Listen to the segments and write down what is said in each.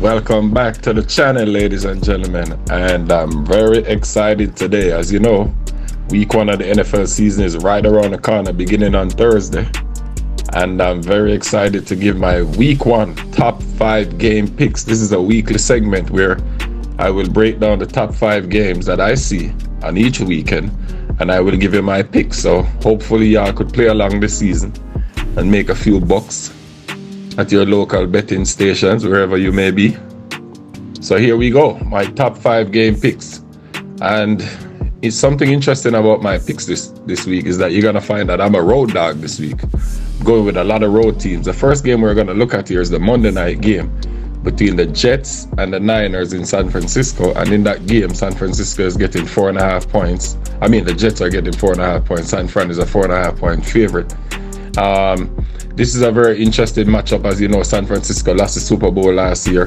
Welcome back to the channel, ladies and gentlemen, and I'm very excited today. As you know, week one of the NFL season is right around the corner, beginning on Thursday, and I'm very excited to give my week one top 5 game picks. This is a weekly segment where I will break down the top 5 games that I see on each weekend, and I will give you my picks. So hopefully y'all could play along this season and make a few bucks at your local betting stations, wherever you may be. So here we go, my top 5 game picks. And it's something interesting about my picks this week is that you're gonna find that I'm a road dog this week, going with a lot of road teams. The first game we're gonna look at here is the Monday night game between the Jets and the Niners in San Francisco. And in that game, San Francisco is getting 4.5 points. I mean, the Jets are getting 4.5 points. San Fran is a 4.5 point favorite. This is a very interesting matchup. As you know, San Francisco lost the Super Bowl last year.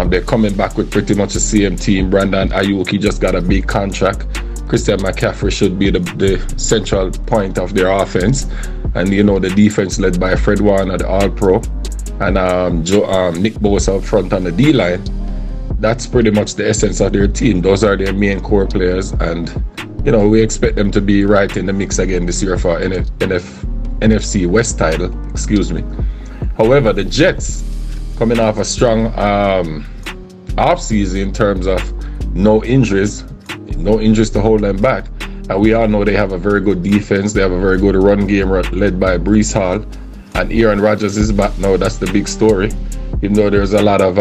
They're coming back with pretty much the same team. Brandon Ayuk, he just got a big contract. Christian McCaffrey should be the central point of their offense. And you know, the defense led by Fred Warner, the All-Pro, and Nick Bosa up front on the D-line. That's pretty much the essence of their team. Those are their main core players. And, you know, we expect them to be right in the mix again this year for NFC West title, However, the Jets coming off a strong offseason in terms of no injuries to hold them back. And we all know they have a very good defense. They have a very good run game led by Breece Hall. And Aaron Rodgers is back now. That's the big story. Even though there's a lot of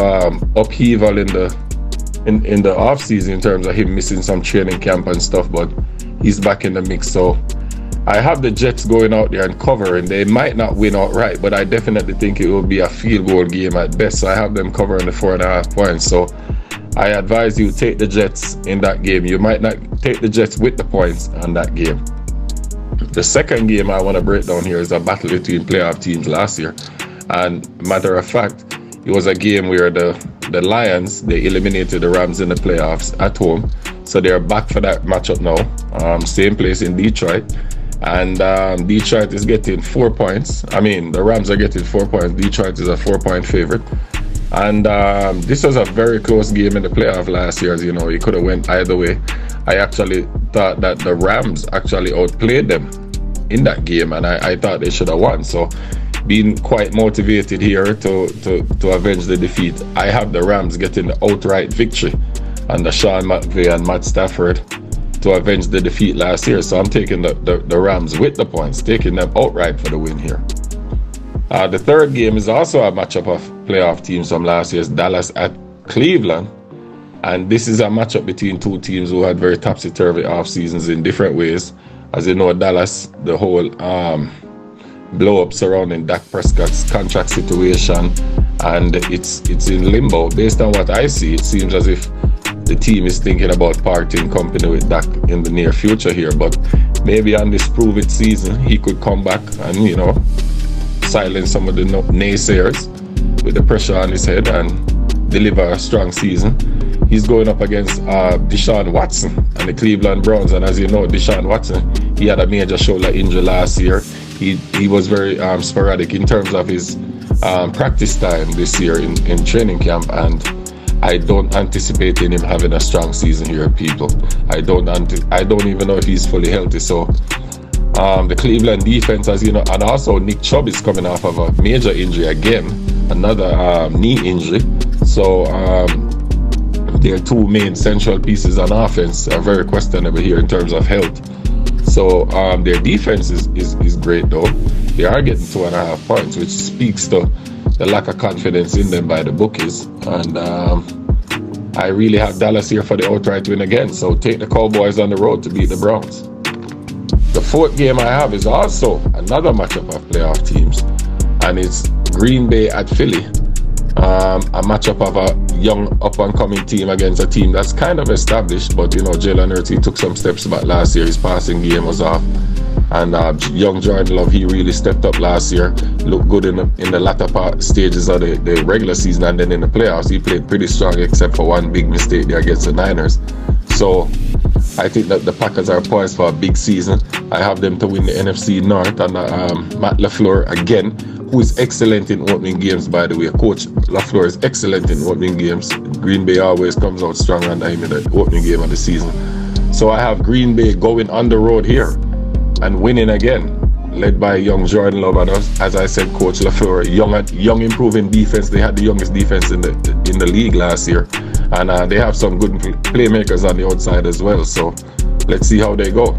upheaval in the offseason in terms of him missing some training camp and stuff, but he's back in the mix. So I have the Jets going out there and covering. They might not win outright, but I definitely think it will be a field goal game at best. So I have them covering the 4.5 points. So I advise you take the Jets in that game. You might not take the Jets with the points on that game. The second game I want to break down here is a battle between playoff teams last year. And matter of fact, it was a game where the Lions, they eliminated the Rams in the playoffs at home. So they're back for that matchup now. Same place in Detroit. And Detroit is getting 4 points. I mean, the Rams are getting 4 points. Detroit is a 4-point favorite. And this was a very close game in the playoff last year. As you know, it could have went either way. I actually thought that the Rams actually outplayed them in that game, and I thought they should have won. So being quite motivated here to avenge the defeat, I have the Rams getting the outright victory under Sean McVay and Matt Stafford to avenge the defeat last year. So I'm taking the Rams with the points, taking them outright for the win here. The third game is also a matchup of playoff teams from last year's Dallas at Cleveland. And this is a matchup between two teams who had very topsy-turvy off seasons in different ways. As you know, Dallas, the whole blow-up surrounding Dak Prescott's contract situation, and it's in limbo. Based on what I see, it seems as if the team is thinking about parting company with Dak in the near future here, but maybe on this prove-it season, he could come back and, you know, silence some of the naysayers with the pressure on his head and deliver a strong season. He's going up against Deshaun Watson and the Cleveland Browns, and as you know, Deshaun Watson, he had a major shoulder injury last year. He was very sporadic in terms of his practice time this year in training camp, and I don't anticipate him having a strong season here, people. I don't even know if he's fully healthy. So the Cleveland defense, as you know, and also Nick Chubb is coming off of a major injury again, another knee injury. So their two main central pieces on offense are very questionable here in terms of health. So their defense is great though. They are getting 2.5 points, which speaks to the lack of confidence in them by the bookies. And I really have Dallas here for the outright win again. So take the Cowboys on the road to beat the Browns. The fourth game I have is also another matchup of playoff teams, and it's Green Bay at Philly. A matchup of a young up-and-coming team against a team that's kind of established, but you know, Jalen Hurts, he took some steps back last year. His passing game was off, and young Jordan Love, he really stepped up last year, looked good in the latter stages of the regular season, and then in the playoffs he played pretty strong except for one big mistake there against the Niners. So I think that the Packers are poised for a big season. I have them to win the NFC North under Matt LaFleur again, who is excellent in opening games, by the way. Coach LaFleur is excellent in opening games. Green Bay always comes out strong under him in the opening game of the season. So I have Green Bay going on the road here and winning again, led by young Jordan Love and, as I said, Coach LaFleur, young improving defense. They had the youngest defense in the league last year, and they have some good playmakers on the outside as well. So let's see how they go.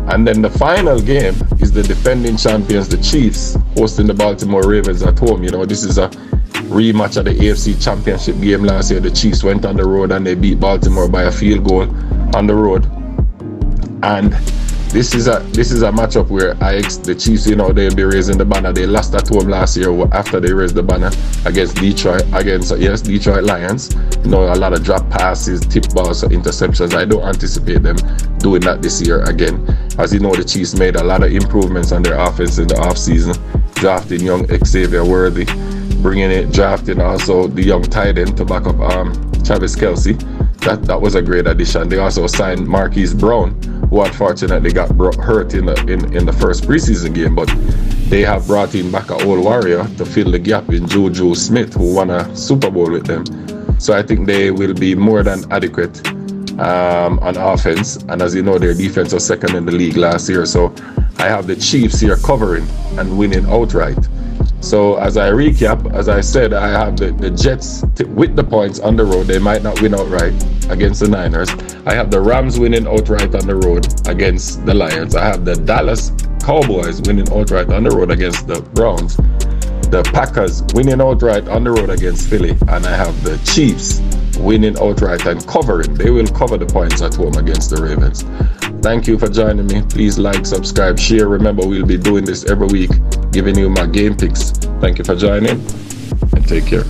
And then the final game is the defending champions, the Chiefs, hosting the Baltimore Ravens at home. You know, this is a rematch of the AFC Championship game last year. The Chiefs went on the road and they beat Baltimore by a field goal on the road. And this is a matchup where the Chiefs, you know, they'll be raising the banner. They lost at home last year after they raised the banner against Detroit Lions. You know, a lot of drop passes, tip balls, interceptions. I don't anticipate them doing that this year again. As you know, the Chiefs made a lot of improvements on their offense in the offseason, drafting young Xavier Worthy, drafting also the young tight end to back up Travis Kelce. That was a great addition. They also signed Marquise Brown, who unfortunately got hurt in the first preseason game, but they have brought in back an old warrior to fill the gap in Juju Smith, who won a Super Bowl with them. So I think they will be more than adequate on offense. And as you know, their defense was second in the league last year. So I have the Chiefs here covering and winning outright. So as I recap, as I said, I have the Jets with the points on the road. They might not win outright against the Niners. I have the Rams winning outright on the road against the Lions. I have the Dallas Cowboys winning outright on the road against the Browns. The Packers winning outright on the road against Philly. And I have the Chiefs winning outright and covering. They will cover the points at home against the Ravens. Thank you for joining me. Please like, subscribe, share. Remember, we'll be doing this every week, giving you my game picks. Thank you for joining and take care.